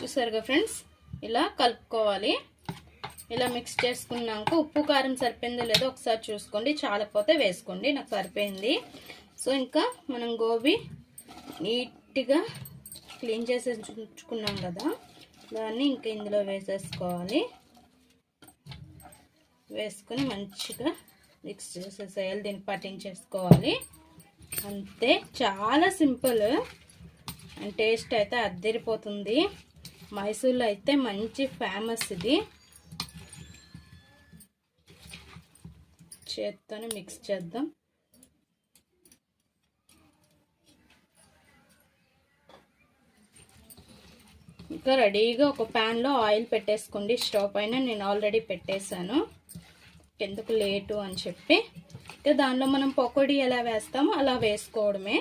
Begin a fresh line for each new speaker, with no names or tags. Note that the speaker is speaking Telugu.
చూసారుగా ఫ్రెండ్స్, ఇలా కలుపుకోవాలి. ఇలా మిక్స్ చేసుకున్నాక ఉప్పు కారం సరిపోయిందో లేదో ఒకసారి చూసుకోండి, చాలకపోతే వేసుకోండి. నాకు సరిపోయింది. సో ఇంకా మనం గోబీ నీట్గా క్లీన్ చేసి ఉంచుకున్నాం కదా, దాన్ని ఇంకా ఇందులో వేసేసుకోవాలి. వేసుకొని మంచిగా మిక్స్ చేసేసేయాలి, దీన్ని పట్టించేసుకోవాలి. అంతే, చాలా సింపుల్. అండ్ టేస్ట్ అయితే అద్దరిపోతుంది. మైసూర్లో అయితే మంచి ఫేమస్ ఇది. చేత్తోనే మిక్స్ చేద్దాం. ఇంకా రెడీగా ఒక ప్యాన్లో ఆయిల్ పెట్టేసుకోండి. స్టవ్ పైన నేను ఆల్రెడీ పెట్టేశాను, ఎందుకు లేటు అని చెప్పి. దానిలో మనం పకోడీ ఎలా వేస్తామో అలా వేసుకోవడమే.